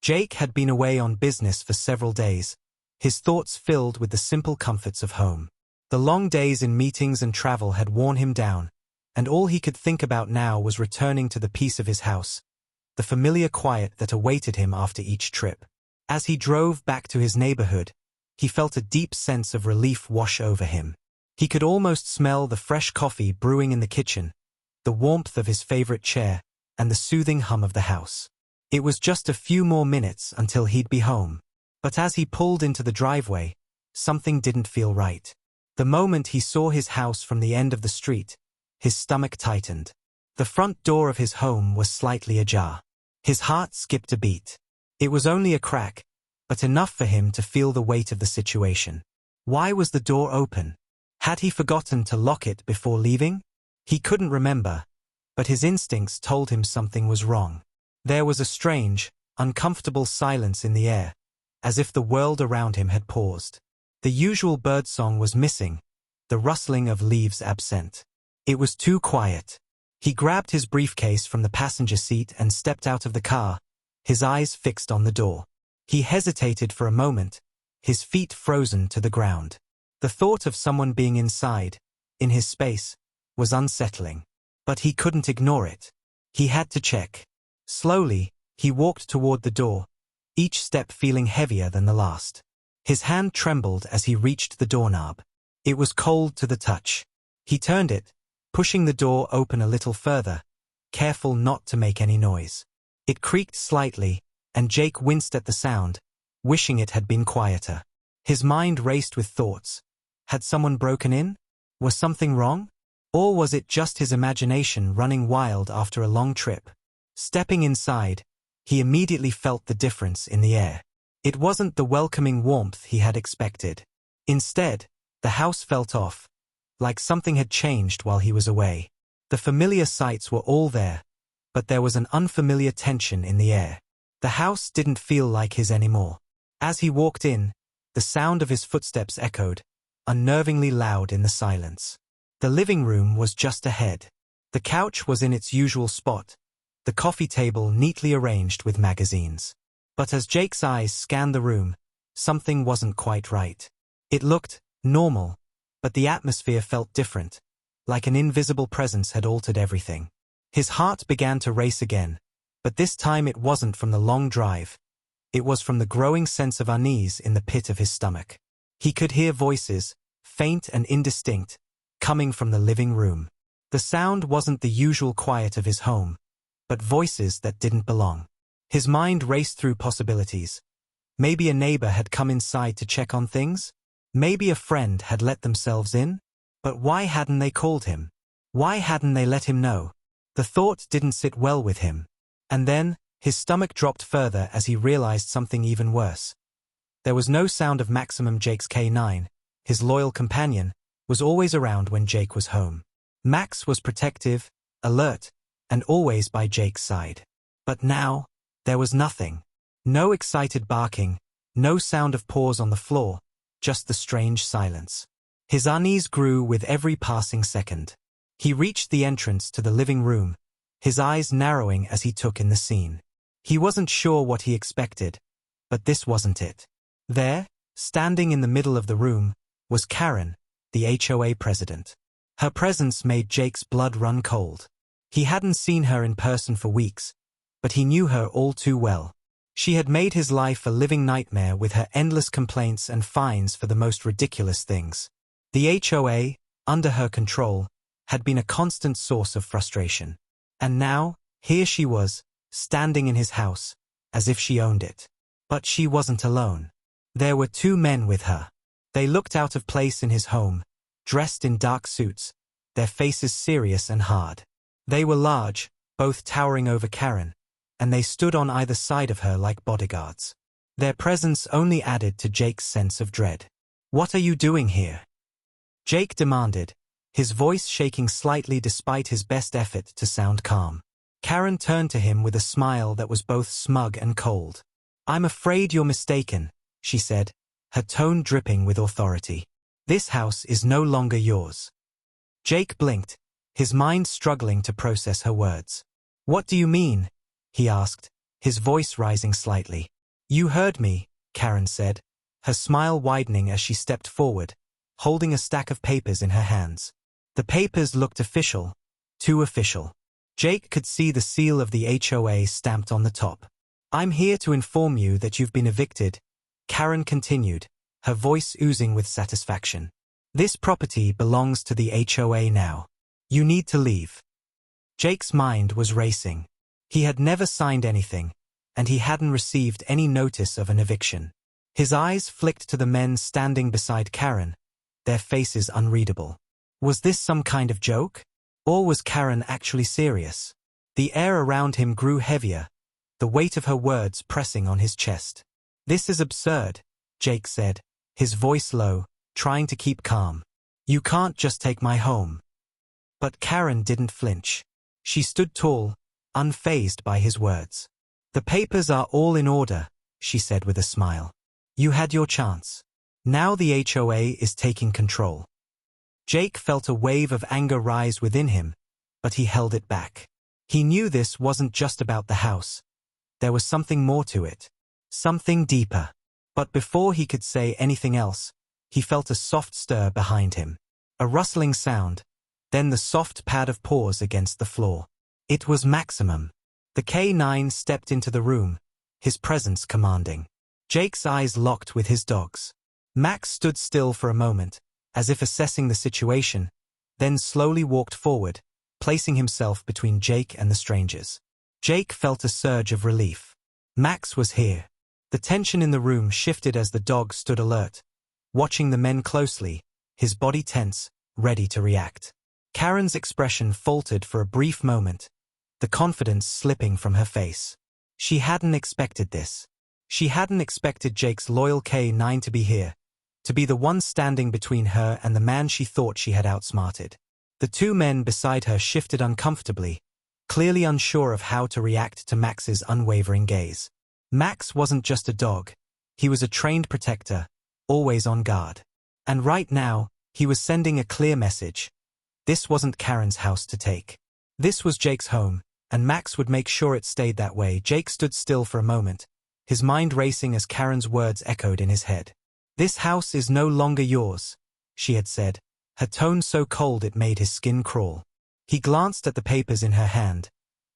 Jake had been away on business for several days, his thoughts filled with the simple comforts of home. The long days in meetings and travel had worn him down, and all he could think about now was returning to the peace of his house, the familiar quiet that awaited him after each trip. As he drove back to his neighborhood, he felt a deep sense of relief wash over him. He could almost smell the fresh coffee brewing in the kitchen, the warmth of his favorite chair, and the soothing hum of the house. It was just a few more minutes until he'd be home. But as he pulled into the driveway, something didn't feel right. The moment he saw his house from the end of the street, his stomach tightened. The front door of his home was slightly ajar. His heart skipped a beat. It was only a crack, but enough for him to feel the weight of the situation. Why was the door open? Had he forgotten to lock it before leaving? He couldn't remember, but his instincts told him something was wrong. There was a strange, uncomfortable silence in the air, as if the world around him had paused. The usual birdsong was missing, the rustling of leaves absent. It was too quiet. He grabbed his briefcase from the passenger seat and stepped out of the car, his eyes fixed on the door. He hesitated for a moment, his feet frozen to the ground. The thought of someone being inside, in his space, was unsettling. But he couldn't ignore it. He had to check. Slowly, he walked toward the door, each step feeling heavier than the last. His hand trembled as he reached the doorknob. It was cold to the touch. He turned it, pushing the door open a little further, careful not to make any noise. It creaked slightly, and Jake winced at the sound, wishing it had been quieter. His mind raced with thoughts. Had someone broken in? Was something wrong? Or was it just his imagination running wild after a long trip? Stepping inside, he immediately felt the difference in the air. It wasn't the welcoming warmth he had expected. Instead, the house felt off, like something had changed while he was away. The familiar sights were all there, but there was an unfamiliar tension in the air. The house didn't feel like his anymore. As he walked in, the sound of his footsteps echoed, unnervingly loud in the silence. The living room was just ahead. The couch was in its usual spot, the coffee table neatly arranged with magazines. But as Jake's eyes scanned the room, something wasn't quite right. It looked normal, but the atmosphere felt different, like an invisible presence had altered everything. His heart began to race again, but this time it wasn't from the long drive. It was from the growing sense of unease in the pit of his stomach. He could hear voices, faint and indistinct, coming from the living room. The sound wasn't the usual quiet of his home, but voices that didn't belong. His mind raced through possibilities. Maybe a neighbor had come inside to check on things? Maybe a friend had let themselves in? But why hadn't they called him? Why hadn't they let him know? The thought didn't sit well with him. And then, his stomach dropped further as he realized something even worse. There was no sound of Maximum Jake's K9, his loyal companion, was always around when Jake was home. Max was protective, alert, and always by Jake's side. But now, there was nothing. No excited barking, no sound of paws on the floor, just the strange silence. His unease grew with every passing second. He reached the entrance to the living room, his eyes narrowing as he took in the scene. He wasn't sure what he expected, but this wasn't it. There, standing in the middle of the room, was Karen, the HOA president. Her presence made Jake's blood run cold. He hadn't seen her in person for weeks, but he knew her all too well. She had made his life a living nightmare with her endless complaints and fines for the most ridiculous things. The HOA, under her control, had been a constant source of frustration. And now, here she was, standing in his house, as if she owned it. But she wasn't alone. There were two men with her. They looked out of place in his home, dressed in dark suits, their faces serious and hard. They were large, both towering over Karen, and they stood on either side of her like bodyguards. Their presence only added to Jake's sense of dread. "What are you doing here?" Jake demanded, his voice shaking slightly despite his best effort to sound calm. Karen turned to him with a smile that was both smug and cold. "I'm afraid you're mistaken," she said, her tone dripping with authority. "This house is no longer yours." Jake blinked, his mind struggling to process her words. "What do you mean?" he asked, his voice rising slightly. You heard me, Karen said, her smile widening as she stepped forward, holding a stack of papers in her hands. The papers looked official, too official. Jake could see the seal of the HOA stamped on the top. I'm here to inform you that you've been evicted, Karen continued, her voice oozing with satisfaction. This property belongs to the HOA now. You need to leave. Jake's mind was racing. He had never signed anything, and he hadn't received any notice of an eviction. His eyes flicked to the men standing beside Karen, their faces unreadable. Was this some kind of joke? Or was Karen actually serious? The air around him grew heavier, the weight of her words pressing on his chest. This is absurd, Jake said, his voice low, trying to keep calm. You can't just take my home. But Karen didn't flinch. She stood tall, unfazed by his words. The papers are all in order, she said with a smile. You had your chance. Now the HOA is taking control. Jake felt a wave of anger rise within him, but he held it back. He knew this wasn't just about the house. There was something more to it. Something deeper. But before he could say anything else, he felt a soft stir behind him. A rustling sound, then the soft pad of paws against the floor. It was Maximum. The K9 stepped into the room, his presence commanding. Jake's eyes locked with his dog's. Max stood still for a moment, as if assessing the situation, then slowly walked forward, placing himself between Jake and the strangers. Jake felt a surge of relief. Max was here. The tension in the room shifted as the dog stood alert, watching the men closely, his body tense, ready to react. Karen's expression faltered for a brief moment, the confidence slipping from her face. She hadn't expected this. She hadn't expected Jake's loyal K9 to be here, to be the one standing between her and the man she thought she had outsmarted. The two men beside her shifted uncomfortably, clearly unsure of how to react to Max's unwavering gaze. Max wasn't just a dog. He was a trained protector, always on guard. And right now, he was sending a clear message. This wasn't Karen's house to take. This was Jake's home, and Max would make sure it stayed that way. Jake stood still for a moment, his mind racing as Karen's words echoed in his head. This house is no longer yours, she had said, her tone so cold it made his skin crawl. He glanced at the papers in her hand,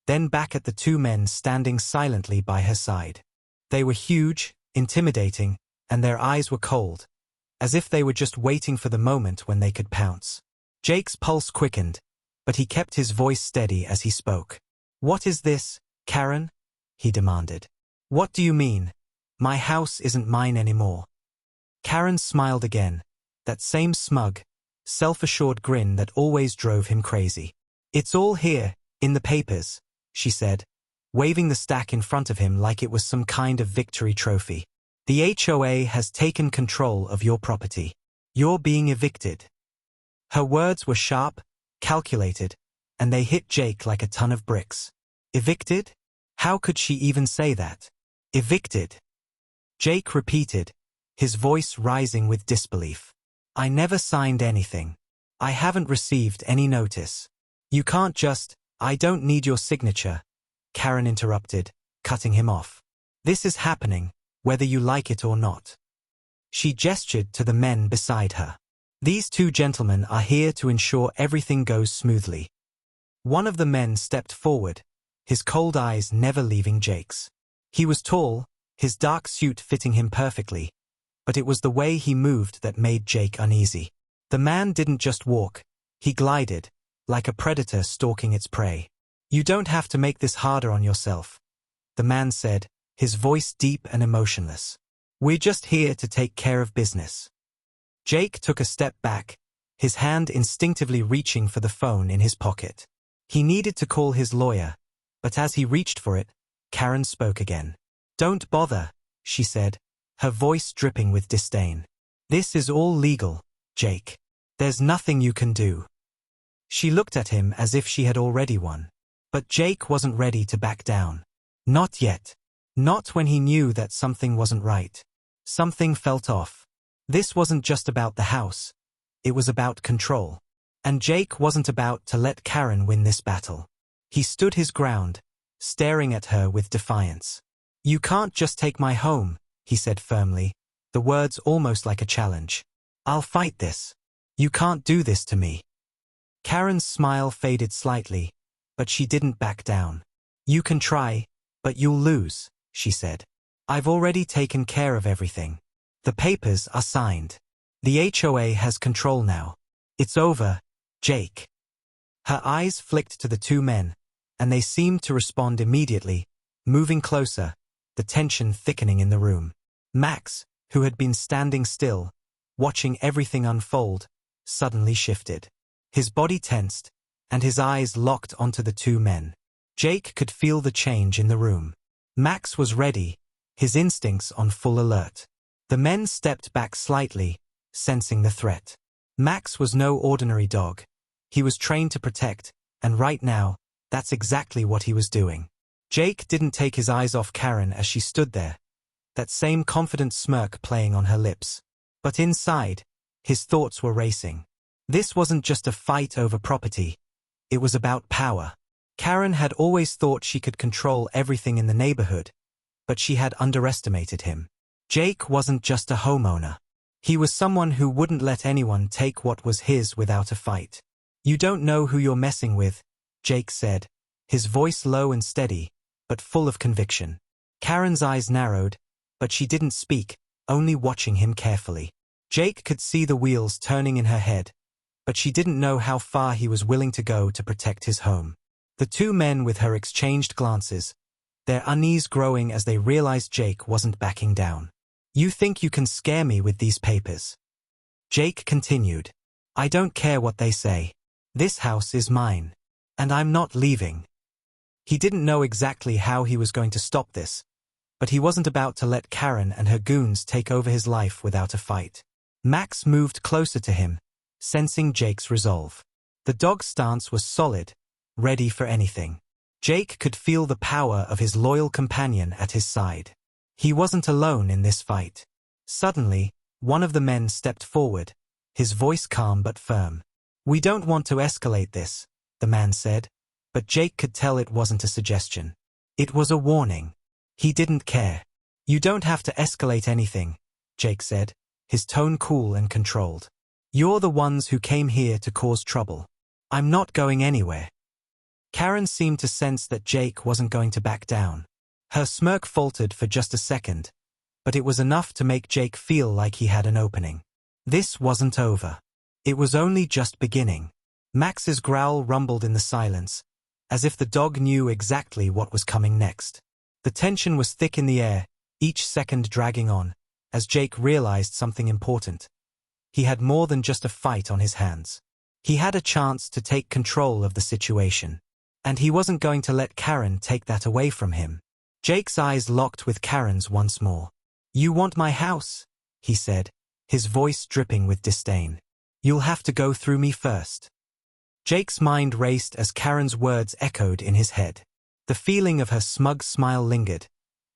then back at the two men standing silently by her side. They were huge, intimidating, and their eyes were cold, as if they were just waiting for the moment when they could pounce. Jake's pulse quickened, but he kept his voice steady as he spoke. What is this, Karen? He demanded. What do you mean? My house isn't mine anymore. Karen smiled again, that same smug, self-assured grin that always drove him crazy. It's all here, in the papers, she said, waving the stack in front of him like it was some kind of victory trophy. The HOA has taken control of your property. You're being evicted. Her words were sharp, calculated, and they hit Jake like a ton of bricks. Evicted? How could she even say that? Evicted. Jake repeated, his voice rising with disbelief. I never signed anything. I haven't received any notice. You can't just, I don't need your signature, Karen interrupted, cutting him off. This is happening, whether you like it or not. She gestured to the men beside her. These two gentlemen are here to ensure everything goes smoothly. One of the men stepped forward, his cold eyes never leaving Jake's. He was tall, his dark suit fitting him perfectly, but it was the way he moved that made Jake uneasy. The man didn't just walk, he glided, like a predator stalking its prey. You don't have to make this harder on yourself, the man said, his voice deep and emotionless. We're just here to take care of business. Jake took a step back, his hand instinctively reaching for the phone in his pocket. He needed to call his lawyer, but as he reached for it, Karen spoke again. Don't bother, she said, her voice dripping with disdain. This is all legal, Jake. There's nothing you can do. She looked at him as if she had already won. But Jake wasn't ready to back down. Not yet. Not when he knew that something wasn't right. Something felt off. This wasn't just about the house. It was about control. And Jake wasn't about to let Karen win this battle. He stood his ground, staring at her with defiance. You can't just take my home, he said firmly, the words almost like a challenge. I'll fight this. You can't do this to me. Karen's smile faded slightly, but she didn't back down. You can try, but you'll lose, she said. I've already taken care of everything. The papers are signed. The HOA has control now. It's over, Jake. Her eyes flicked to the two men, and they seemed to respond immediately, moving closer, the tension thickening in the room. Max, who had been standing still, watching everything unfold, suddenly shifted. His body tensed, and his eyes locked onto the two men. Jake could feel the change in the room. Max was ready, his instincts on full alert. The men stepped back slightly, sensing the threat. Max was no ordinary dog. He was trained to protect, and right now, that's exactly what he was doing. Jake didn't take his eyes off Karen as she stood there, that same confident smirk playing on her lips. But inside, his thoughts were racing. This wasn't just a fight over property. It was about power. Karen had always thought she could control everything in the neighborhood, but she had underestimated him. Jake wasn't just a homeowner. He was someone who wouldn't let anyone take what was his without a fight. You don't know who you're messing with, Jake said, his voice low and steady, but full of conviction. Karen's eyes narrowed, but she didn't speak, only watching him carefully. Jake could see the wheels turning in her head, but she didn't know how far he was willing to go to protect his home. The two men with her exchanged glances, their unease growing as they realized Jake wasn't backing down. You think you can scare me with these papers? Jake continued. I don't care what they say. This house is mine. And I'm not leaving. He didn't know exactly how he was going to stop this, but he wasn't about to let Karen and her goons take over his life without a fight. Max moved closer to him, sensing Jake's resolve. The dog's stance was solid, ready for anything. Jake could feel the power of his loyal companion at his side. He wasn't alone in this fight. Suddenly, one of the men stepped forward, his voice calm but firm. We don't want to escalate this, the man said, but Jake could tell it wasn't a suggestion. It was a warning. He didn't care. You don't have to escalate anything, Jake said, his tone cool and controlled. You're the ones who came here to cause trouble. I'm not going anywhere. Karen seemed to sense that Jake wasn't going to back down. Her smirk faltered for just a second, but it was enough to make Jake feel like he had an opening. This wasn't over. It was only just beginning. Max's growl rumbled in the silence, as if the dog knew exactly what was coming next. The tension was thick in the air, each second dragging on, as Jake realized something important. He had more than just a fight on his hands. He had a chance to take control of the situation. And he wasn't going to let Karen take that away from him. Jake's eyes locked with Karen's once more. You want my house? He said, his voice dripping with disdain. You'll have to go through me first. Jake's mind raced as Karen's words echoed in his head. The feeling of her smug smile lingered,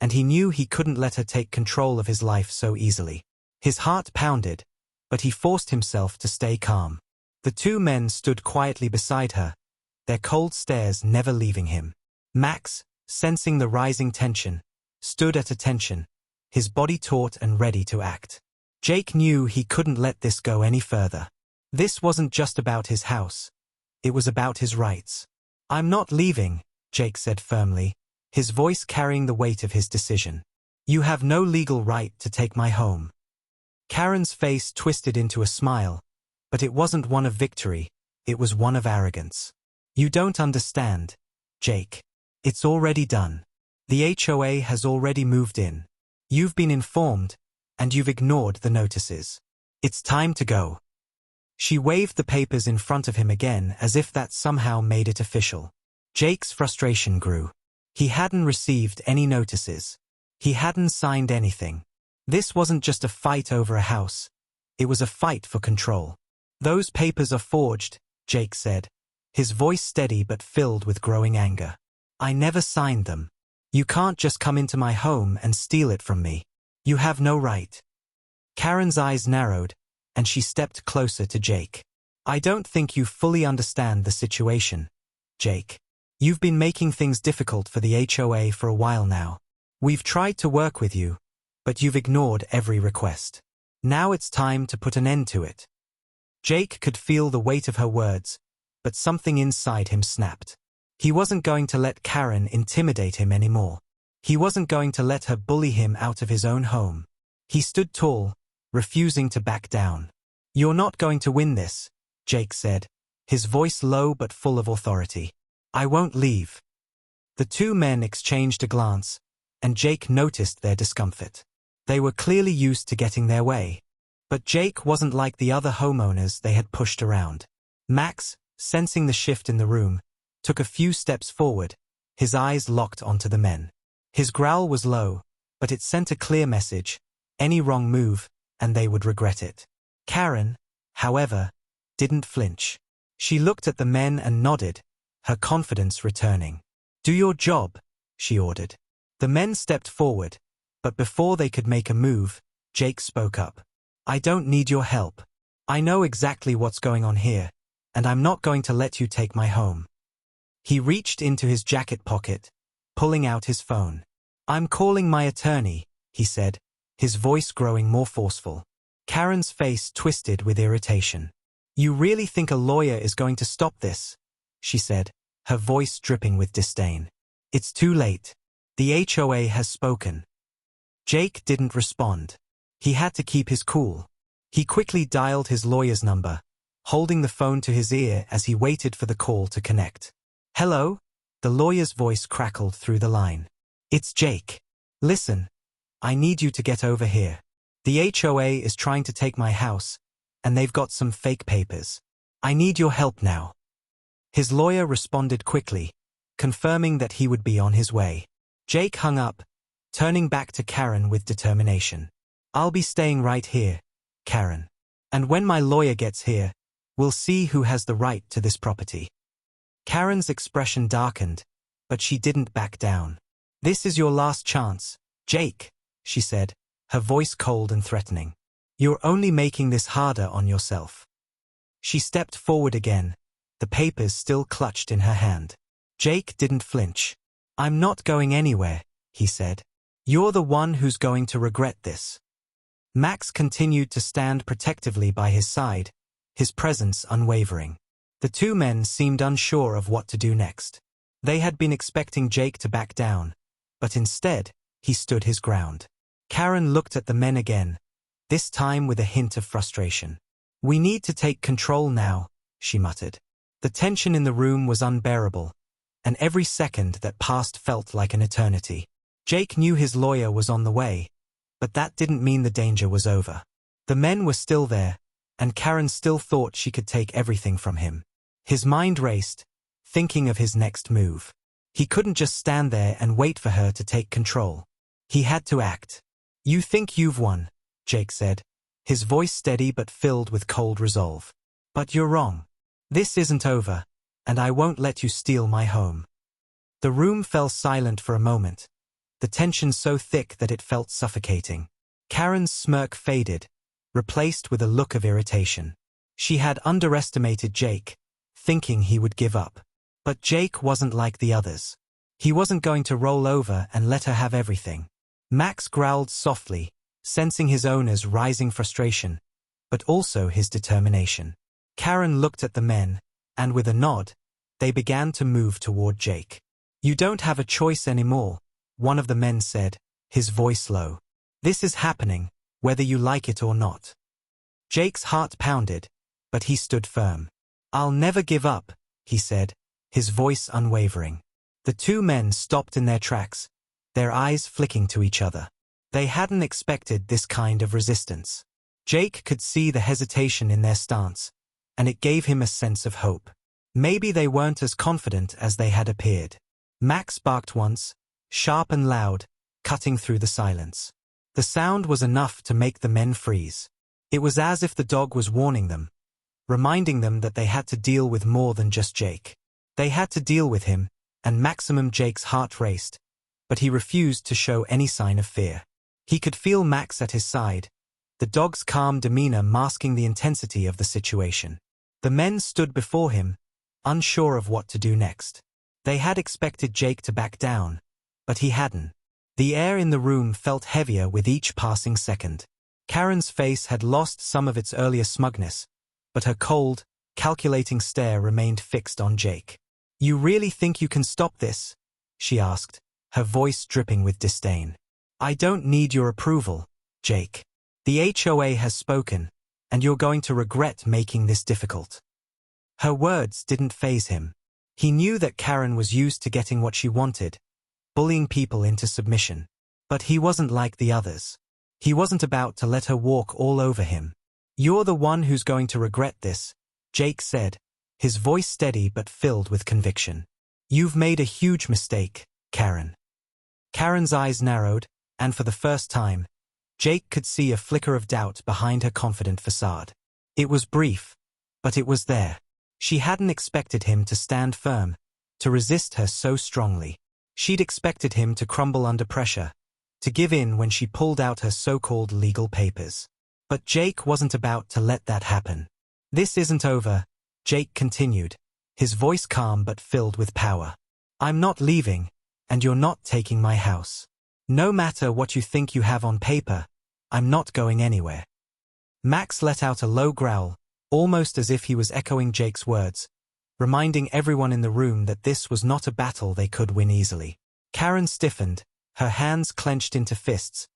and he knew he couldn't let her take control of his life so easily. His heart pounded, but he forced himself to stay calm. The two men stood quietly beside her, their cold stares never leaving him. Max, sensing the rising tension, stood at attention, his body taut and ready to act. Jake knew he couldn't let this go any further. This wasn't just about his house. It was about his rights. I'm not leaving, Jake said firmly, his voice carrying the weight of his decision. You have no legal right to take my home. Karen's face twisted into a smile, but it wasn't one of victory, it was one of arrogance. You don't understand, Jake. It's already done. The HOA has already moved in. You've been informed, and you've ignored the notices. It's time to go. She waved the papers in front of him again as if that somehow made it official. Jake's frustration grew. He hadn't received any notices. He hadn't signed anything. This wasn't just a fight over a house. It was a fight for control. Those papers are forged, Jake said, his voice steady but filled with growing anger. I never signed them. You can't just come into my home and steal it from me. You have no right. Karen's eyes narrowed, and she stepped closer to Jake. I don't think you fully understand the situation, Jake. You've been making things difficult for the HOA for a while now. We've tried to work with you, but you've ignored every request. Now it's time to put an end to it." Jake could feel the weight of her words, but something inside him snapped. He wasn't going to let Karen intimidate him anymore. He wasn't going to let her bully him out of his own home. He stood tall, refusing to back down. "You're not going to win this," Jake said, his voice low but full of authority. "I won't leave." The two men exchanged a glance, and Jake noticed their discomfort. They were clearly used to getting their way. But Jake wasn't like the other homeowners they had pushed around. Max, sensing the shift in the room, took a few steps forward, his eyes locked onto the men. His growl was low, but it sent a clear message: any wrong move, and they would regret it. Karen, however, didn't flinch. She looked at the men and nodded, her confidence returning. "Do your job," she ordered. The men stepped forward, but before they could make a move, Jake spoke up. "I don't need your help. I know exactly what's going on here, and I'm not going to let you take my home." He reached into his jacket pocket, pulling out his phone. "I'm calling my attorney," he said, his voice growing more forceful. Karen's face twisted with irritation. "You really think a lawyer is going to stop this?" she said, her voice dripping with disdain. "It's too late. The HOA has spoken." Jake didn't respond. He had to keep his cool. He quickly dialed his lawyer's number, holding the phone to his ear as he waited for the call to connect. "Hello?" The lawyer's voice crackled through the line. "It's Jake. Listen, I need you to get over here. The HOA is trying to take my house, and they've got some fake papers. I need your help now." His lawyer responded quickly, confirming that he would be on his way. Jake hung up, turning back to Karen with determination. "I'll be staying right here, Karen. And when my lawyer gets here, we'll see who has the right to this property." Karen's expression darkened, but she didn't back down. "This is your last chance, Jake," she said, her voice cold and threatening. "You're only making this harder on yourself." She stepped forward again, the papers still clutched in her hand. Jake didn't flinch. "I'm not going anywhere," he said. "You're the one who's going to regret this." Max continued to stand protectively by his side, his presence unwavering. The two men seemed unsure of what to do next. They had been expecting Jake to back down, but instead, he stood his ground. Karen looked at the men again, this time with a hint of frustration. "We need to take control now," she muttered. The tension in the room was unbearable, and every second that passed felt like an eternity. Jake knew his lawyer was on the way, but that didn't mean the danger was over. The men were still there, and Karen still thought she could take everything from him. His mind raced, thinking of his next move. He couldn't just stand there and wait for her to take control. He had to act. "You think you've won," Jake said, his voice steady but filled with cold resolve. "But you're wrong. This isn't over, and I won't let you steal my home." The room fell silent for a moment, the tension so thick that it felt suffocating. Karen's smirk faded, replaced with a look of irritation. She had underestimated Jake, thinking he would give up. But Jake wasn't like the others. He wasn't going to roll over and let her have everything. Max growled softly, sensing his owner's rising frustration, but also his determination. Karen looked at the men, and with a nod, they began to move toward Jake. "You don't have a choice anymore," one of the men said, his voice low. "This is happening, whether you like it or not." Jake's heart pounded, but he stood firm. "I'll never give up," he said, his voice unwavering. The two men stopped in their tracks, their eyes flicking to each other. They hadn't expected this kind of resistance. Jake could see the hesitation in their stance, and it gave him a sense of hope. Maybe they weren't as confident as they had appeared. Max barked once, sharp and loud, cutting through the silence. The sound was enough to make the men freeze. It was as if the dog was warning them, reminding them that they had to deal with more than just Jake. They had to deal with him, and Maximum Jake's heart raced, but he refused to show any sign of fear. He could feel Max at his side, the dog's calm demeanor masking the intensity of the situation. The men stood before him, unsure of what to do next. They had expected Jake to back down, but he hadn't. The air in the room felt heavier with each passing second. Karen's face had lost some of its earlier smugness, but her cold, calculating stare remained fixed on Jake. "You really think you can stop this?" she asked, her voice dripping with disdain. "I don't need your approval, Jake. The HOA has spoken, and you're going to regret making this difficult." Her words didn't faze him. He knew that Karen was used to getting what she wanted, bullying people into submission. But he wasn't like the others. He wasn't about to let her walk all over him. "You're the one who's going to regret this," Jake said, his voice steady but filled with conviction. "You've made a huge mistake, Karen." Karen's eyes narrowed, and for the first time, Jake could see a flicker of doubt behind her confident facade. It was brief, but it was there. She hadn't expected him to stand firm, to resist her so strongly. She'd expected him to crumble under pressure, to give in when she pulled out her so-called legal papers. But Jake wasn't about to let that happen. "This isn't over," Jake continued, his voice calm but filled with power. "I'm not leaving, and you're not taking my house. No matter what you think you have on paper, I'm not going anywhere." Max let out a low growl, almost as if he was echoing Jake's words, reminding everyone in the room that this was not a battle they could win easily. Karen stiffened, her hands clenched into fists,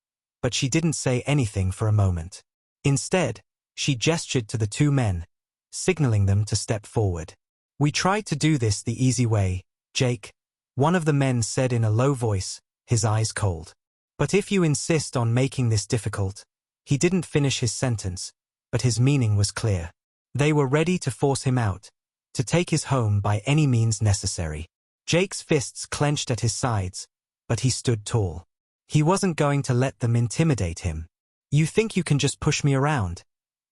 but she didn't say anything for a moment. Instead, she gestured to the two men, signaling them to step forward. "We tried to do this the easy way, Jake," one of the men said in a low voice, his eyes cold. "But if you insist on making this difficult," he didn't finish his sentence, but his meaning was clear. They were ready to force him out, to take his home by any means necessary. Jake's fists clenched at his sides, but he stood tall. He wasn't going to let them intimidate him. "You think you can just push me around?"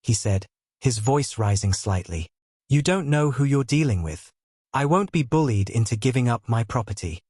he said, his voice rising slightly. "You don't know who you're dealing with. I won't be bullied into giving up my property."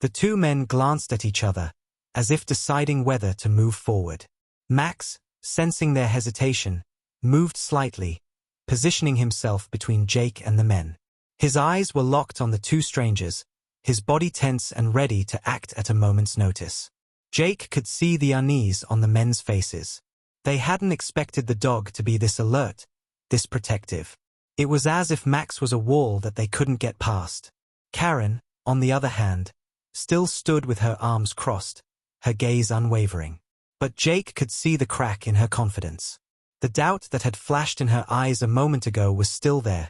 The two men glanced at each other, as if deciding whether to move forward. Max, sensing their hesitation, moved slightly, positioning himself between Jake and the men. His eyes were locked on the two strangers, his body tense and ready to act at a moment's notice. Jake could see the unease on the men's faces. They hadn't expected the dog to be this alert, this protective. It was as if Max was a wall that they couldn't get past. Karen, on the other hand, still stood with her arms crossed, her gaze unwavering. But Jake could see the crack in her confidence. The doubt that had flashed in her eyes a moment ago was still there,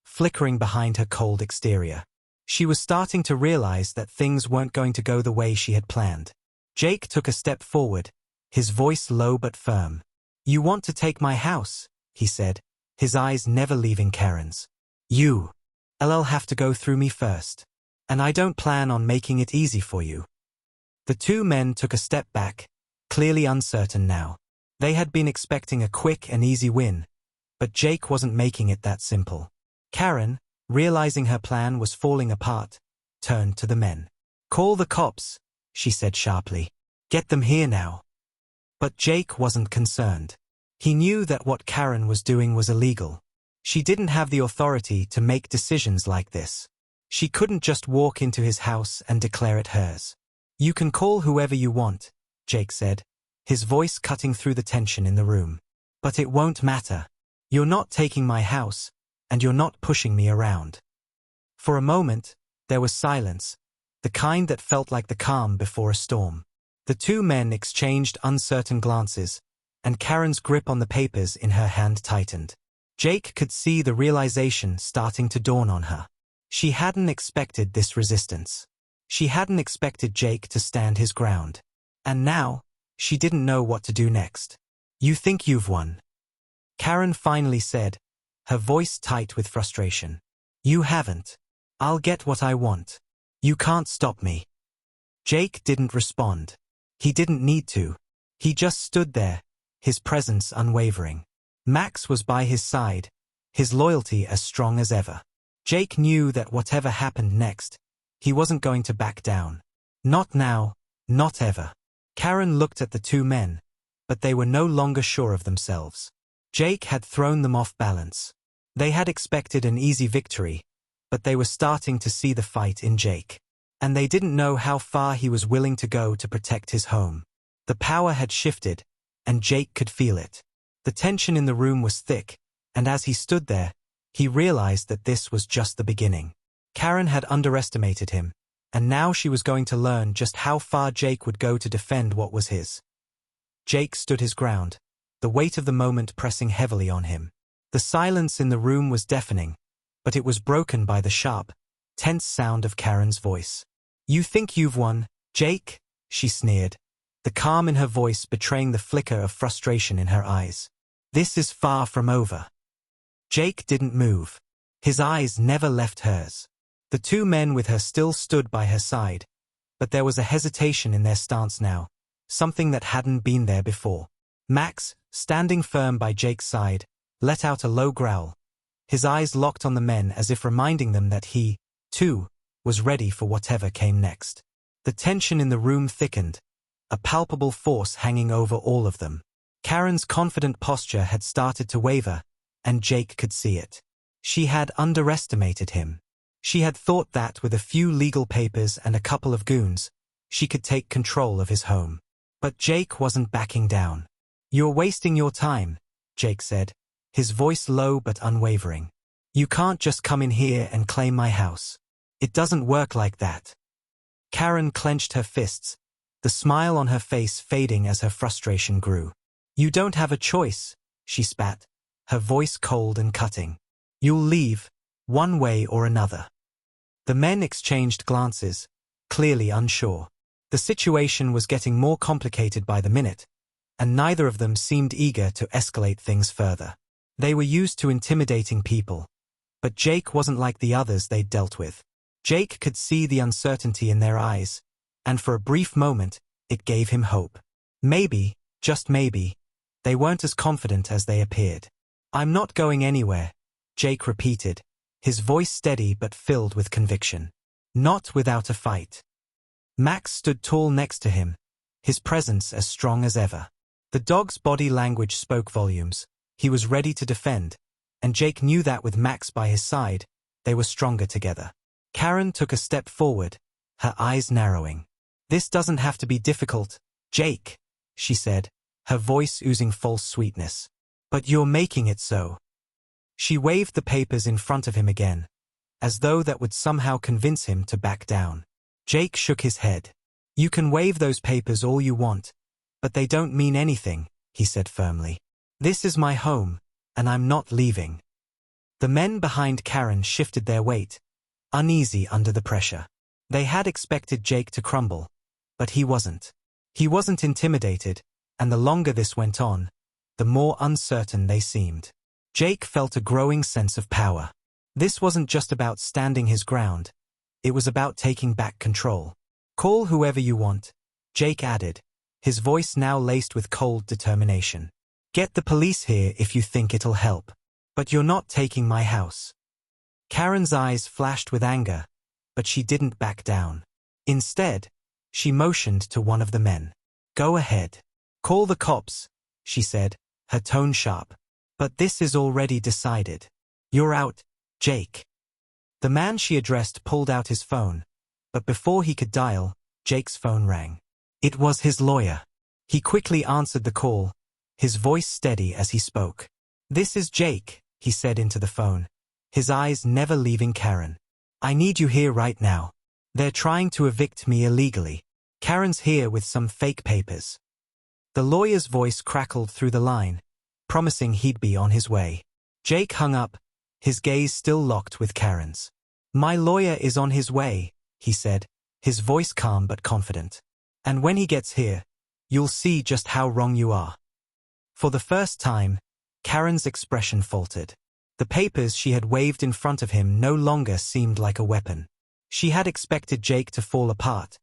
flickering behind her cold exterior. She was starting to realize that things weren't going to go the way she had planned. Jake took a step forward, his voice low but firm. "You want to take my house," he said, his eyes never leaving Karen's. "You'll have to go through me first. And I don't plan on making it easy for you." The two men took a step back, clearly uncertain now. They had been expecting a quick and easy win, but Jake wasn't making it that simple. Karen, realizing her plan was falling apart, turned to the men. "Call the cops," she said sharply. "Get them here now." But Jake wasn't concerned. He knew that what Karen was doing was illegal. She didn't have the authority to make decisions like this. She couldn't just walk into his house and declare it hers. "You can call whoever you want," Jake said, his voice cutting through the tension in the room. "But it won't matter. You're not taking my house, and you're not pushing me around." For a moment, there was silence, the kind that felt like the calm before a storm. The two men exchanged uncertain glances, and Karen's grip on the papers in her hand tightened. Jake could see the realization starting to dawn on her. She hadn't expected this resistance. She hadn't expected Jake to stand his ground. And now, she didn't know what to do next. "You think you've won," Karen finally said, her voice tight with frustration. "You haven't. I'll get what I want. You can't stop me." Jake didn't respond. He didn't need to. He just stood there, his presence unwavering. Max was by his side, his loyalty as strong as ever. Jake knew that whatever happened next, he wasn't going to back down. Not now, not ever. Karen looked at the two men, but they were no longer sure of themselves. Jake had thrown them off balance. They had expected an easy victory, but they were starting to see the fight in Jake. and they didn't know how far he was willing to go to protect his home. The power had shifted, and Jake could feel it. The tension in the room was thick, and as he stood there, he realized that this was just the beginning. Karen had underestimated him, and now she was going to learn just how far Jake would go to defend what was his. Jake stood his ground, the weight of the moment pressing heavily on him. The silence in the room was deafening, but it was broken by the sharp, tense sound of Karen's voice. "You think you've won, Jake?" she sneered, the calm in her voice betraying the flicker of frustration in her eyes. "This is far from over." Jake didn't move. His eyes never left hers. The two men with her still stood by her side, but there was a hesitation in their stance now, something that hadn't been there before. Max, standing firm by Jake's side, let out a low growl. His eyes locked on the men as if reminding them that he, too, was ready for whatever came next. The tension in the room thickened, a palpable force hanging over all of them. Karen's confident posture had started to waver, and Jake could see it. She had underestimated him. She had thought that with a few legal papers and a couple of goons, she could take control of his home. But Jake wasn't backing down. "You're wasting your time," Jake said, his voice low but unwavering. "You can't just come in here and claim my house. It doesn't work like that." Karen clenched her fists, the smile on her face fading as her frustration grew. "You don't have a choice," she spat, her voice cold and cutting. "You'll leave, one way or another." The men exchanged glances, clearly unsure. The situation was getting more complicated by the minute, and neither of them seemed eager to escalate things further. They were used to intimidating people, but Jake wasn't like the others they'd dealt with. Jake could see the uncertainty in their eyes, and for a brief moment, it gave him hope. Maybe, just maybe, they weren't as confident as they appeared. "I'm not going anywhere," Jake repeated, his voice steady but filled with conviction. "Not without a fight." Max stood tall next to him, his presence as strong as ever. The dog's body language spoke volumes. He was ready to defend, and Jake knew that with Max by his side, they were stronger together. Karen took a step forward, her eyes narrowing. "This doesn't have to be difficult, Jake," she said, her voice oozing false sweetness. "But you're making it so." She waved the papers in front of him again, as though that would somehow convince him to back down. Jake shook his head. "You can wave those papers all you want, but they don't mean anything," he said firmly. "This is my home, and I'm not leaving." The men behind Karen shifted their weight, uneasy under the pressure. They had expected Jake to crumble, but he wasn't. He wasn't intimidated, and the longer this went on, the more uncertain they seemed. Jake felt a growing sense of power. This wasn't just about standing his ground, it was about taking back control. "Call whoever you want," Jake added, his voice now laced with cold determination. "Get the police here if you think it'll help. But you're not taking my house." Karen's eyes flashed with anger, but she didn't back down. Instead, she motioned to one of the men. "Go ahead. Call the cops," she said, her tone sharp. "But this is already decided. You're out, Jake." The man she addressed pulled out his phone, but before he could dial, Jake's phone rang. It was his lawyer. He quickly answered the call, his voice steady as he spoke. "This is Jake," he said into the phone, his eyes never leaving Karen. "I need you here right now. They're trying to evict me illegally. Karen's here with some fake papers." The lawyer's voice crackled through the line, promising he'd be on his way. Jake hung up, his gaze still locked with Karen's. "My lawyer is on his way," he said, his voice calm but confident. "And when he gets here, you'll see just how wrong you are." For the first time, Karen's expression faltered. The papers she had waved in front of him no longer seemed like a weapon. She had expected Jake to fall apart,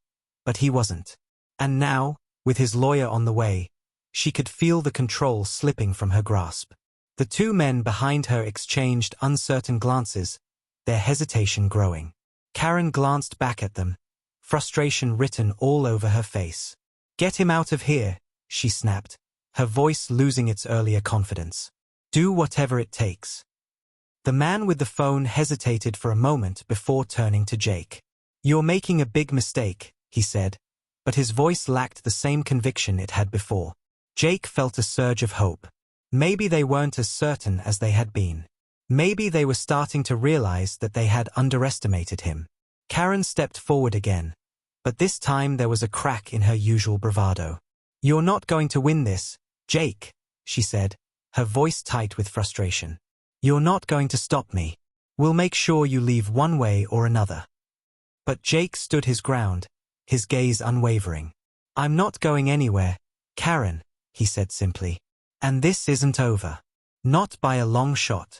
but he wasn't. And now, with his lawyer on the way, she could feel the control slipping from her grasp. The two men behind her exchanged uncertain glances, their hesitation growing. Karen glanced back at them, frustration written all over her face. "Get him out of here," she snapped, her voice losing its earlier confidence. "Do whatever it takes." The man with the phone hesitated for a moment before turning to Jake. "You're making a big mistake," he said, but his voice lacked the same conviction it had before. Jake felt a surge of hope. Maybe they weren't as certain as they had been. Maybe they were starting to realize that they had underestimated him. Karen stepped forward again, but this time there was a crack in her usual bravado. "You're not going to win this, Jake," she said, her voice tight with frustration. "You're not going to stop me. We'll make sure you leave one way or another." But Jake stood his ground, his gaze unwavering. "I'm not going anywhere, Karen," he said simply. "And this isn't over. Not by a long shot."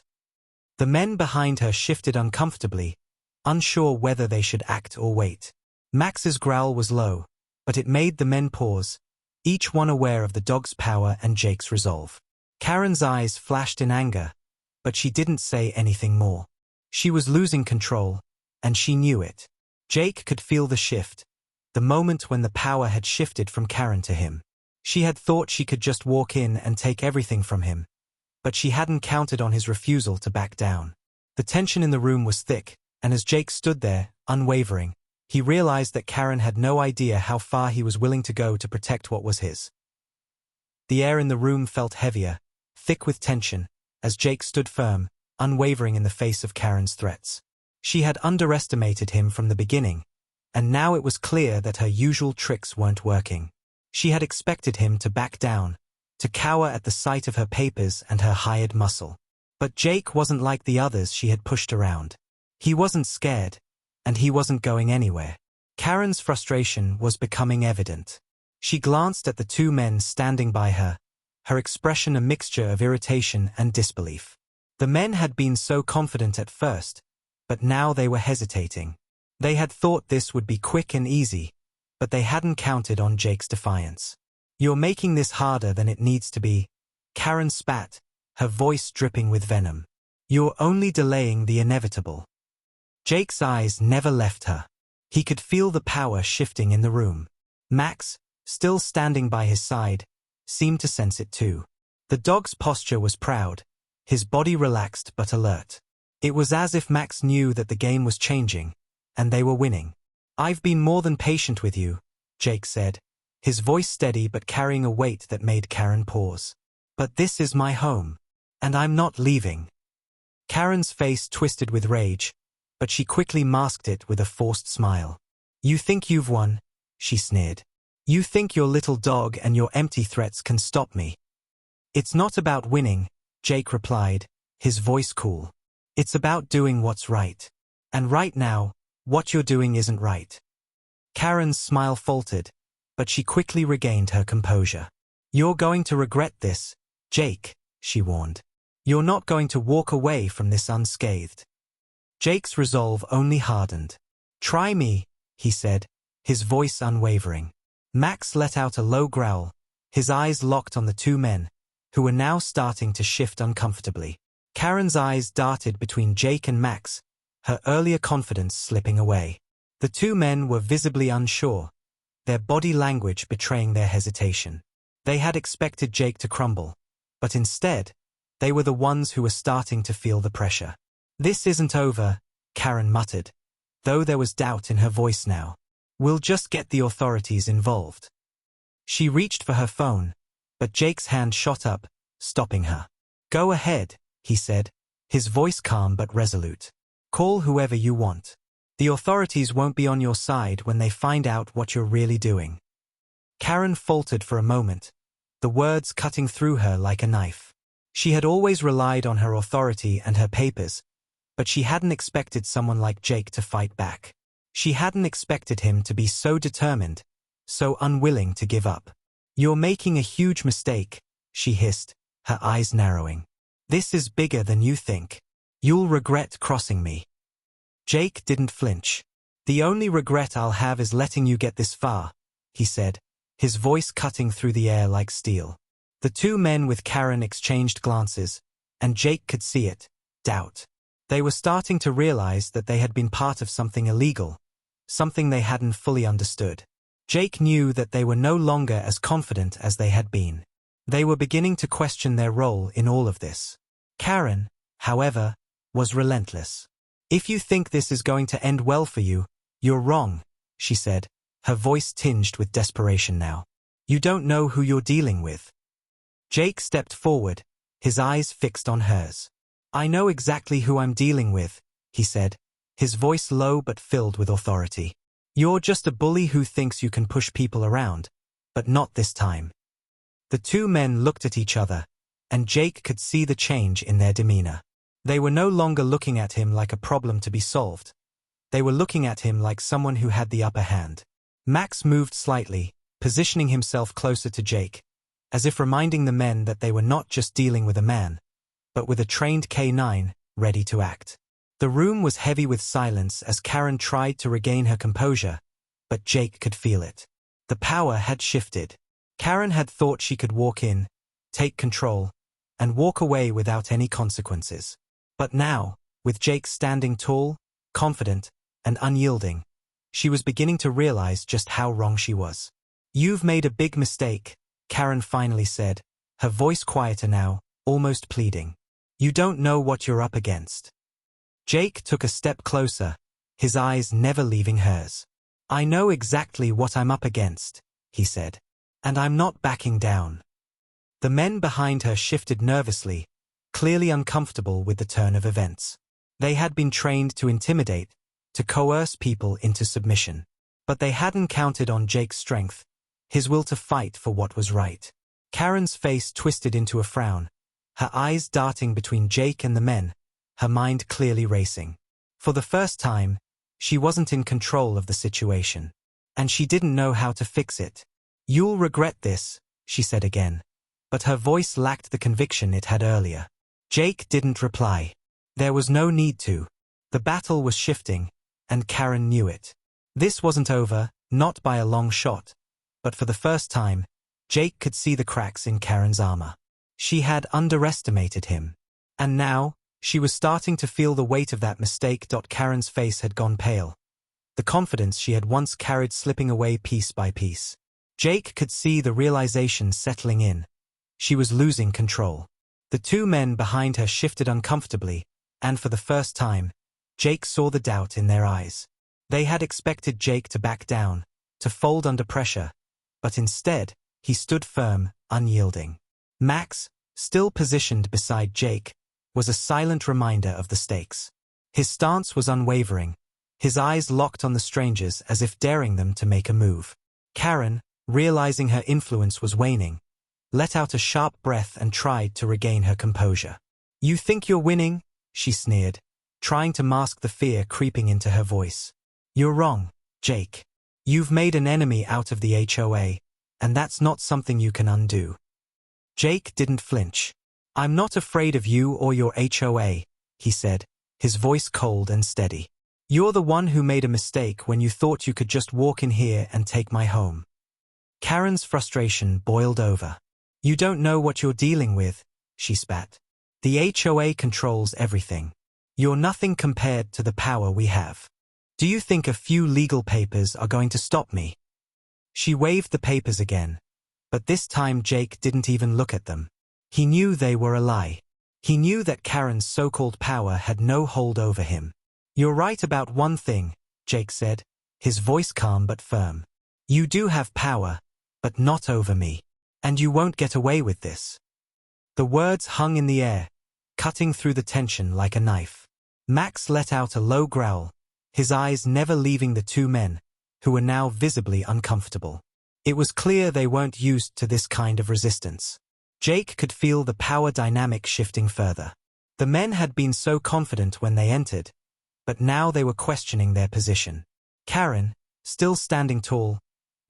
The men behind her shifted uncomfortably, unsure whether they should act or wait. Max's growl was low, but it made the men pause, each one aware of the dog's power and Jake's resolve. Karen's eyes flashed in anger, but she didn't say anything more. She was losing control, and she knew it. Jake could feel the shift, the moment when the power had shifted from Karen to him. She had thought she could just walk in and take everything from him, but she hadn't counted on his refusal to back down. The tension in the room was thick, and as Jake stood there, unwavering, he realized that Karen had no idea how far he was willing to go to protect what was his. The air in the room felt heavier, thick with tension, as Jake stood firm, unwavering in the face of Karen's threats. She had underestimated him from the beginning, and now it was clear that her usual tricks weren't working. She had expected him to back down, to cower at the sight of her papers and her hired muscle. But Jake wasn't like the others she had pushed around. He wasn't scared, and he wasn't going anywhere. Karen's frustration was becoming evident. She glanced at the two men standing by her, her expression a mixture of irritation and disbelief. The men had been so confident at first, but now they were hesitating. They had thought this would be quick and easy, but they hadn't counted on Jake's defiance. "You're making this harder than it needs to be," Karen spat, her voice dripping with venom. "You're only delaying the inevitable." Jake's eyes never left her. He could feel the power shifting in the room. Max, still standing by his side, seemed to sense it too. The dog's posture was proud, his body relaxed but alert. It was as if Max knew that the game was changing, and they were winning. "I've been more than patient with you," Jake said, his voice steady but carrying a weight that made Karen pause. "But this is my home, and I'm not leaving." Karen's face twisted with rage, but she quickly masked it with a forced smile. "You think you've won," she sneered. "You think your little dog and your empty threats can stop me." "It's not about winning," Jake replied, his voice cool. "It's about doing what's right. And right now, what you're doing isn't right." Karen's smile faltered, but she quickly regained her composure. "You're going to regret this, Jake," she warned. "You're not going to walk away from this unscathed." Jake's resolve only hardened. "Try me," he said, his voice unwavering. Max let out a low growl, his eyes locked on the two men, who were now starting to shift uncomfortably. Karen's eyes darted between Jake and Max, her earlier confidence slipping away. The two men were visibly unsure, their body language betraying their hesitation. They had expected Jake to crumble, but instead, they were the ones who were starting to feel the pressure. "This isn't over," Karen muttered, though there was doubt in her voice now. "We'll just get the authorities involved." She reached for her phone, but Jake's hand shot up, stopping her. "Go ahead," he said, his voice calm but resolute. "Call whoever you want. The authorities won't be on your side when they find out what you're really doing." Karen faltered for a moment, the words cutting through her like a knife. She had always relied on her authority and her papers, but she hadn't expected someone like Jake to fight back. She hadn't expected him to be so determined, so unwilling to give up. "You're making a huge mistake," she hissed, her eyes narrowing. "This is bigger than you think. You'll regret crossing me." Jake didn't flinch. "The only regret I'll have is letting you get this far," he said, his voice cutting through the air like steel. The two men with Karen exchanged glances, and Jake could see it, doubt. They were starting to realize that they had been part of something illegal, something they hadn't fully understood. Jake knew that they were no longer as confident as they had been. They were beginning to question their role in all of this. Karen, however, was relentless. "If you think this is going to end well for you, "You're wrong," she said, her voice tinged with desperation now. "You don't know who you're dealing with." Jake stepped forward, his eyes fixed on hers. "I know exactly who I'm dealing with," he said, his voice low but filled with authority. "You're just a bully who thinks you can push people around, but not this time." The two men looked at each other, and Jake could see the change in their demeanor. They were no longer looking at him like a problem to be solved. They were looking at him like someone who had the upper hand. Max moved slightly, positioning himself closer to Jake, as if reminding the men that they were not just dealing with a man, but with a trained K9, ready to act. The room was heavy with silence as Karen tried to regain her composure, but Jake could feel it. The power had shifted. Karen had thought she could walk in, take control, and walk away without any consequences. But now, with Jake standing tall, confident, and unyielding, she was beginning to realize just how wrong she was. "You've made a big mistake," Karen finally said, her voice quieter now, almost pleading. "You don't know what you're up against." Jake took a step closer, his eyes never leaving hers. "I know exactly what I'm up against," he said. "And I'm not backing down." The men behind her shifted nervously, clearly uncomfortable with the turn of events. They had been trained to intimidate, to coerce people into submission. But they hadn't counted on Jake's strength, his will to fight for what was right. Karen's face twisted into a frown, her eyes darting between Jake and the men, her mind clearly racing. For the first time, she wasn't in control of the situation. And she didn't know how to fix it. "You'll regret this," she said again. But her voice lacked the conviction it had earlier. Jake didn't reply. There was no need to. The battle was shifting, and Karen knew it. This wasn't over, not by a long shot. But for the first time, Jake could see the cracks in Karen's armor. She had underestimated him. And now, she was starting to feel the weight of that mistake. Karen's face had gone pale, the confidence she had once carried slipping away piece by piece. Jake could see the realization settling in. She was losing control. The two men behind her shifted uncomfortably, and for the first time, Jake saw the doubt in their eyes. They had expected Jake to back down, to fold under pressure, but instead, he stood firm, unyielding. Max, still positioned beside Jake, was a silent reminder of the stakes. His stance was unwavering, his eyes locked on the strangers as if daring them to make a move. Karen, realizing her influence was waning, let out a sharp breath and tried to regain her composure. "You think you're winning?" she sneered, trying to mask the fear creeping into her voice. "You're wrong, Jake. You've made an enemy out of the HOA, and that's not something you can undo." Jake didn't flinch. "I'm not afraid of you or your HOA, he said, his voice cold and steady. "You're the one who made a mistake when you thought you could just walk in here and take my home." Karen's frustration boiled over. "You don't know what you're dealing with," she spat. "The HOA controls everything. You're nothing compared to the power we have. Do you think a few legal papers are going to stop me?" She waved the papers again, but this time Jake didn't even look at them. He knew they were a lie. He knew that Karen's so-called power had no hold over him. "You're right about one thing," Jake said, his voice calm but firm. "You do have power, but not over me. And you won't get away with this." The words hung in the air, cutting through the tension like a knife. Max let out a low growl, his eyes never leaving the two men, who were now visibly uncomfortable. It was clear they weren't used to this kind of resistance. Jake could feel the power dynamic shifting further. The men had been so confident when they entered, but now they were questioning their position. Karen, still standing tall,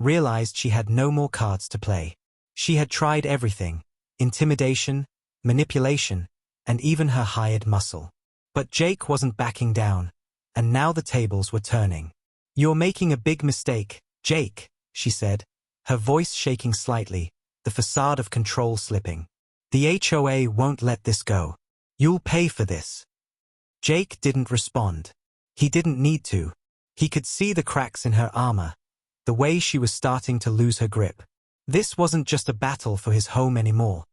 realized she had no more cards to play. She had tried everything: intimidation, manipulation, and even her hired muscle. But Jake wasn't backing down, and now the tables were turning. "You're making a big mistake, Jake," she said, her voice shaking slightly, the facade of control slipping. "The HOA won't let this go. You'll pay for this." Jake didn't respond. He didn't need to. He could see the cracks in her armor, the way she was starting to lose her grip. This wasn't just a battle for his home anymore.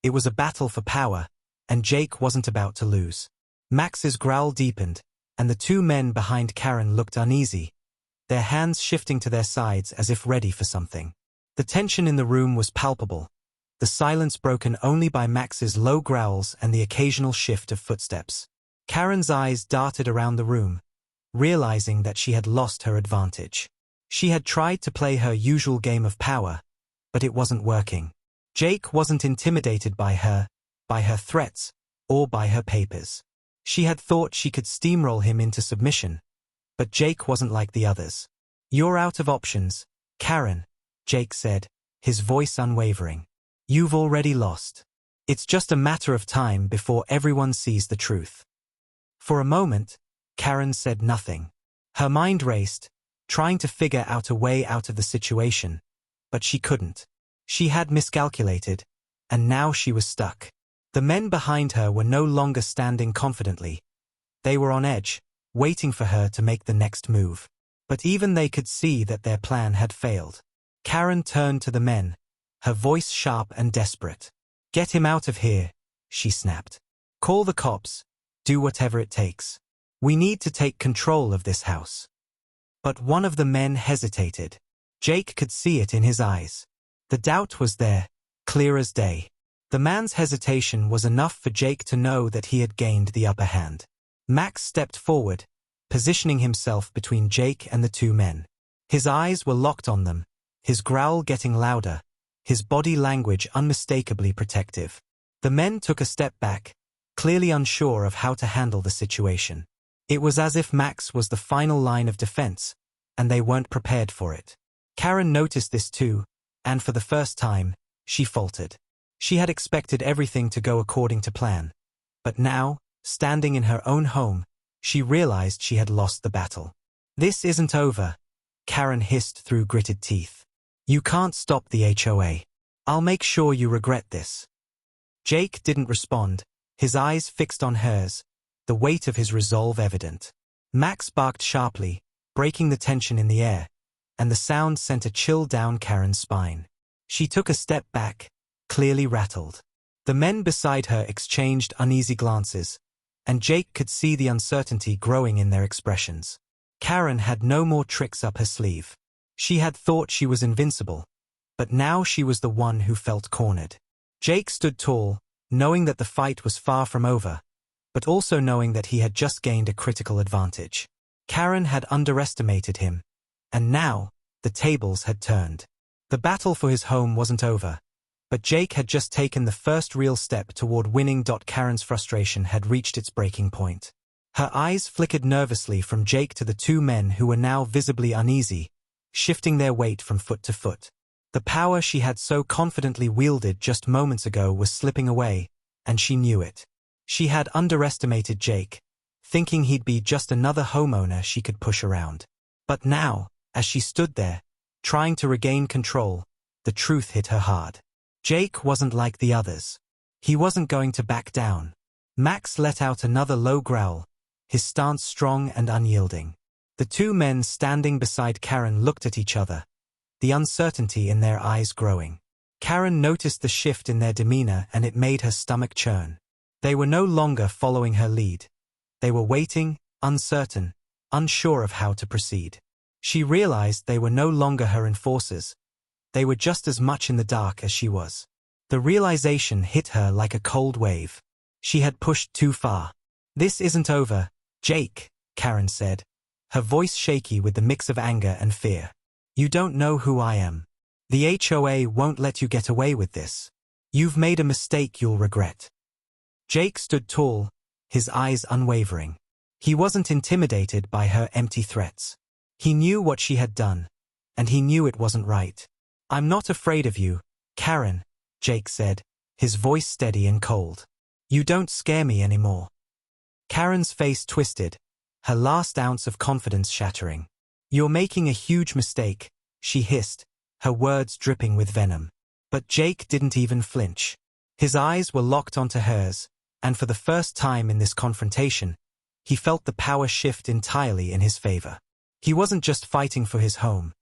It was a battle for power, and Jake wasn't about to lose. Max's growl deepened, and the two men behind Karen looked uneasy, their hands shifting to their sides as if ready for something. The tension in the room was palpable, the silence broken only by Max's low growls and the occasional shift of footsteps. Karen's eyes darted around the room, realizing that she had lost her advantage. She had tried to play her usual game of power, but it wasn't working. Jake wasn't intimidated by her threats, or by her papers. She had thought she could steamroll him into submission, but Jake wasn't like the others. "You're out of options, Karen," Jake said, his voice unwavering. "You've already lost. It's just a matter of time before everyone sees the truth." For a moment, Karen said nothing. Her mind raced, trying to figure out a way out of the situation, but she couldn't. She had miscalculated, and now she was stuck. The men behind her were no longer standing confidently. They were on edge, waiting for her to make the next move. But even they could see that their plan had failed. Karen turned to the men, her voice sharp and desperate. "Get him out of here," she snapped. "Call the cops. Do whatever it takes. We need to take control of this house." But one of the men hesitated. Jake could see it in his eyes. The doubt was there, clear as day. The man's hesitation was enough for Jake to know that he had gained the upper hand. Max stepped forward, positioning himself between Jake and the two men. His eyes were locked on them, his growl getting louder, his body language unmistakably protective. The men took a step back, clearly unsure of how to handle the situation. It was as if Max was the final line of defense, and they weren't prepared for it. Karen noticed this too, and for the first time, she faltered. She had expected everything to go according to plan. But now, standing in her own home, she realized she had lost the battle. "This isn't over," Karen hissed through gritted teeth. "You can't stop the HOA. I'll make sure you regret this." Jake didn't respond, his eyes fixed on hers, the weight of his resolve evident. Max barked sharply, breaking the tension in the air, and the sound sent a chill down Karen's spine. She took a step back, clearly rattled. The men beside her exchanged uneasy glances, and Jake could see the uncertainty growing in their expressions. Karen had no more tricks up her sleeve. She had thought she was invincible, but now she was the one who felt cornered. Jake stood tall, knowing that the fight was far from over, but also knowing that he had just gained a critical advantage. Karen had underestimated him, and now, the tables had turned. The battle for his home wasn't over, but Jake had just taken the first real step toward winning. Karen's frustration had reached its breaking point. Her eyes flickered nervously from Jake to the two men who were now visibly uneasy, shifting their weight from foot to foot. The power she had so confidently wielded just moments ago was slipping away, and she knew it. She had underestimated Jake, thinking he'd be just another homeowner she could push around. But now, as she stood there, trying to regain control, the truth hit her hard. Jake wasn't like the others. He wasn't going to back down. Max let out another low growl, his stance strong and unyielding. The two men standing beside Karen looked at each other, the uncertainty in their eyes growing. Karen noticed the shift in their demeanor and it made her stomach churn. They were no longer following her lead. They were waiting, uncertain, unsure of how to proceed. She realized they were no longer her enforcers. They were just as much in the dark as she was. The realization hit her like a cold wave. She had pushed too far. "This isn't over, Jake," Karen said, her voice shaky with the mix of anger and fear. "You don't know who I am. The HOA won't let you get away with this. You've made a mistake you'll regret." Jake stood tall, his eyes unwavering. He wasn't intimidated by her empty threats. He knew what she had done, and he knew it wasn't right. "I'm not afraid of you, Karen," Jake said, his voice steady and cold. "You don't scare me anymore." Karen's face twisted, her last ounce of confidence shattering. "You're making a huge mistake," she hissed, her words dripping with venom. But Jake didn't even flinch. His eyes were locked onto hers, and for the first time in this confrontation, he felt the power shift entirely in his favor. He wasn't just fighting for his home.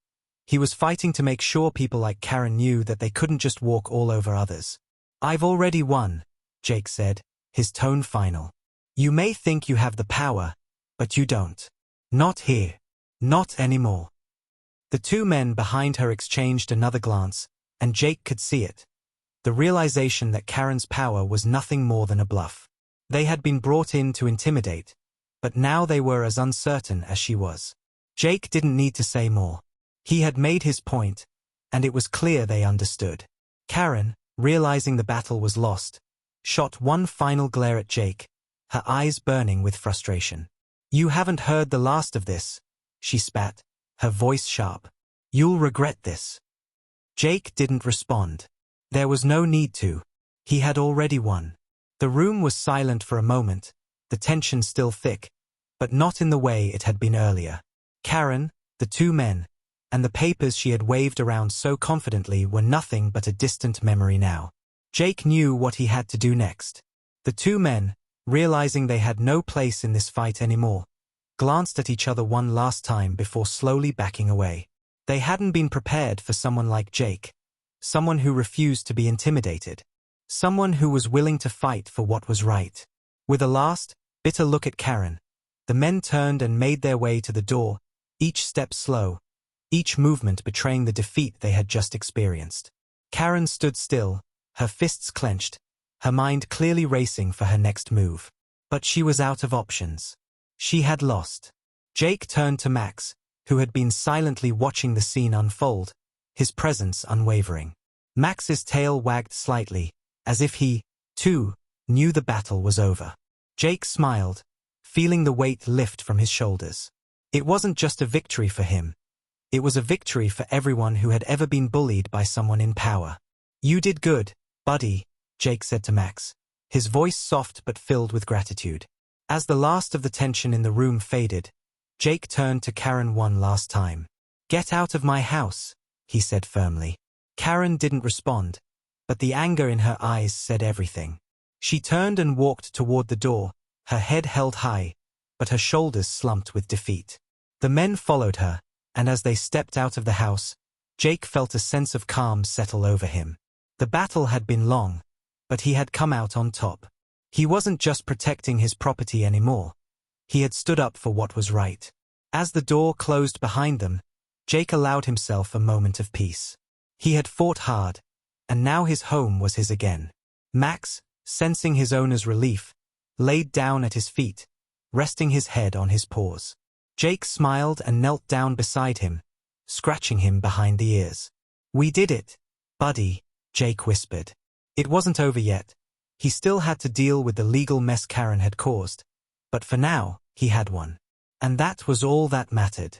He was fighting to make sure people like Karen knew that they couldn't just walk all over others. "I've already won," Jake said, his tone final. "You may think you have the power, but you don't. Not here. Not anymore." The two men behind her exchanged another glance, and Jake could see it. The realization that Karen's power was nothing more than a bluff. They had been brought in to intimidate, but now they were as uncertain as she was. Jake didn't need to say more. He had made his point, and it was clear they understood. Karen, realizing the battle was lost, shot one final glare at Jake, her eyes burning with frustration. "You haven't heard the last of this," she spat, her voice sharp. "You'll regret this." Jake didn't respond. There was no need to. He had already won. The room was silent for a moment, the tension still thick, but not in the way it had been earlier. Karen, the two men, and the papers she had waved around so confidently were nothing but a distant memory now. Jake knew what he had to do next. The two men, realizing they had no place in this fight anymore, glanced at each other one last time before slowly backing away. They hadn't been prepared for someone like Jake, someone who refused to be intimidated, someone who was willing to fight for what was right. With a last, bitter look at Karen, the men turned and made their way to the door, each step slow, each movement betraying the defeat they had just experienced. Karen stood still, her fists clenched, her mind clearly racing for her next move. But she was out of options. She had lost. Jake turned to Max, who had been silently watching the scene unfold, his presence unwavering. Max's tail wagged slightly, as if he, too, knew the battle was over. Jake smiled, feeling the weight lift from his shoulders. It wasn't just a victory for him. It was a victory for everyone who had ever been bullied by someone in power. "You did good, buddy," Jake said to Max, his voice soft but filled with gratitude. As the last of the tension in the room faded, Jake turned to Karen one last time. "Get out of my house," he said firmly. Karen didn't respond, but the anger in her eyes said everything. She turned and walked toward the door, her head held high, but her shoulders slumped with defeat. The men followed her, and as they stepped out of the house, Jake felt a sense of calm settle over him. The battle had been long, but he had come out on top. He wasn't just protecting his property anymore. He had stood up for what was right. As the door closed behind them, Jake allowed himself a moment of peace. He had fought hard, and now his home was his again. Max, sensing his owner's relief, laid down at his feet, resting his head on his paws. Jake smiled and knelt down beside him, scratching him behind the ears. "We did it, buddy," Jake whispered. It wasn't over yet. He still had to deal with the legal mess Karen had caused, but for now, he had won. And that was all that mattered.